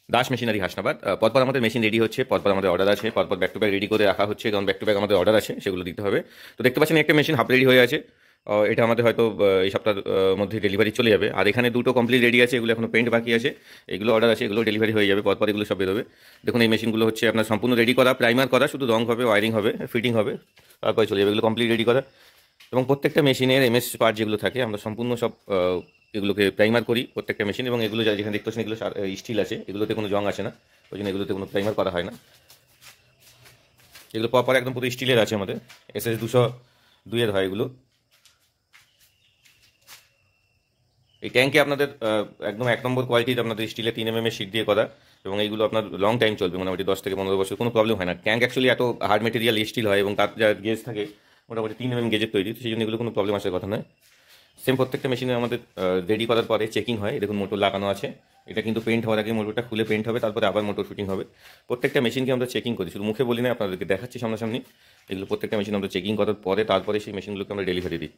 Das machinery Hasnabad. পরপর আমাদের machine ready হচ্ছে, পরপর আমাদের অর্ডার আছে, পরপর ব্যাক টু ব্যাক রেডি করে রাখা হচ্ছে, কারণ ব্যাক টু ব্যাক আমাদের অর্ডার আছে, সেগুলো দিতে হবে। তো দেখতে পাচ্ছেন একটা মেশিন হাফ রেডি হয়ে আছে। এটা আমাদের হয়তো এই সপ্তাহের মধ্যে ডেলিভারি চলে যাবে। আর এখানে দুটো কমপ্লিট রেডি আছে, এগুলো এখনো পেন্ট বাকি আছে, এগুলো অর্ডার আছে, এগুলো ডেলিভারি হয়ে যাবে, পরপর এগুলো সব বেরোবে। দেখুন এই মেশিনগুলো হচ্ছে আপনার সম্পূর্ণ রেডি করা, প্রাইমার করা, শুধু রং হবে, ওয়ারিং হবে, ফিটিং হবে, তারপরে চলে যাবে। এগুলো কমপ্লিট রেডি করা এবং প্রত্যেকটা মেশিনের এমএস পার্ট যেগুলো থাকে আমরা সম্পূর্ণ সব এগুলোকে প্রাইমার করি প্রত্যেকটা মেশিন। এবং এগুলো যেখানে দেখতে পাচ্ছেন এগুলো স্টিল আছে, এগুলোতে কোনো জং আসে না, ওই জন্য এগুলোতে কোনো প্রাইমার করা হয় না। এগুলো প্রপার একদম পুরো স্টিলের আছে, আমাদের SS 202 হয় এগুলো। এই ট্যাঙ্কে আপনাদের একদম 1 নম্বর কোয়ালিটির আপনাদের স্টিলের 3 mm এর শিট দিয়ে করা, এবং এইগুলো আপনার লং টাইম চলবে, মোটামুটি 10 থেকে 15 বছর, কোনো প্রবলেম হয় না। ট্যাঙ্ক অ্যাকচুয়ালি এত হার্ড মেটেরিয়াল স্টিল হয় এবং তার যা গেজ থাকে মোটামুটি 3 mm গেজের তৈরি, তো সেই জন্য এগুলো কোনো প্রবলেম আসার কথা নয়। সেম প্রত্যেকটা মেশিনে আমাদের রেডি করার পরে চেকিং হয়। দেখুন মোটর লাগানো আছে, এটা কিন্তু পেন্ট হওয়ার আগে মোটরটা খুলে পেন্ট হবে, তারপরে আবার মোটর ফিটিং হবে। প্রত্যেকটা মেশিনকে আমরা চেকিং করি, শুধু মুখে বলি না, আপনাদেরকে দেখাচ্ছি সামনাসামনি। এগুলো প্রত্যেকটা মেশিন আমরা চেকিং করার পরে তারপরে সেই মেশিনগুলোকে আমরা ডেলিভারি দিই।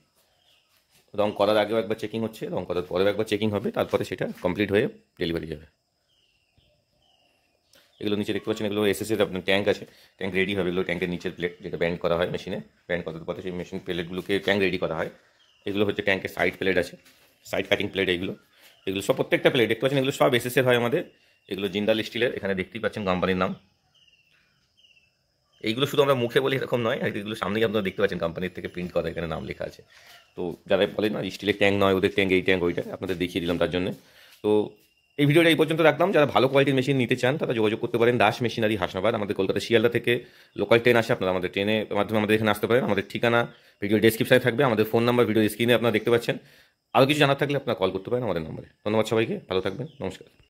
রং করার আগেও একবার চেকিং হচ্ছে, রং করার পরেও একবার চেকিং হবে, তারপরে সেটা কমপ্লিট হয়ে ডেলিভারি যাবে। এগুলো নিচে দেখতে পাচ্ছেন, এগুলো এসএসের আপনার ট্যাঙ্ক আছে, ট্যাঙ্ক রেডি হবে। এগুলো ট্যাঙ্কের নিচের প্লেট, যেটা ব্যান্ড করা হয় মেশিনে, ব্যান্ড করার পরে সেই মেশিন প্লেটগুলোকে ট্যাঙ্ক রেডি করা হয়। এগুলো হচ্ছে ট্যাঙ্কের সাইড প্লেট আছে, সাইড কাটিং প্লেট। এগুলো এগুলো সব প্রত্যেকটা প্লেট দেখতে পাচ্ছেন, এগুলো সব এসএসের হয় আমাদের। এগুলো জিন্দাল স্টিলের, এখানে দেখতেই পাচ্ছেন কোম্পানির নাম। এইগুলো শুধু আমরা মুখে বলি এরকম নয়, আর এগুলো সামনেই আপনারা দেখতে পাচ্ছেন কোম্পানির থেকে প্রিন্ট করা, এখানে নাম লেখা আছে। তো যারা বলে না স্টিলের ট্যাঙ্ক নয়, ওদের ট্যাঙ্ক এই ট্যাঙ্ক ওইটা, আপনাদের দেখিয়ে দিলাম তার জন্য। তো এই ভিডিওটা এই পর্যন্ত রাখলাম। যারা ভালো কোয়ালিটির মেশিন নিতে চান তারা যোগাযোগ করতে পারেন দাস মেশিনারি হাসনাবাদ। আমাদের কলকাতা শিয়ালদা থেকে লোকাল ট্রেন আসে, আপনারা আমাদের ট্রেনের মাধ্যমে আমাদের এখানে আসতে পারেন। আমাদের ঠিকানা ভিডিও ডেসক্রিপশনে থাকবে, আমাদের ফোন নাম্বার ভিডিও স্ক্রিনে আপনারা দেখতে পাচ্ছেন। আরও কিছু জানার থাকলে আপনারা কল করতে পারেন আমাদের নম্বরে। ধন্যবাদ সবাইকে, ভালো থাকবেন, নমস্কার।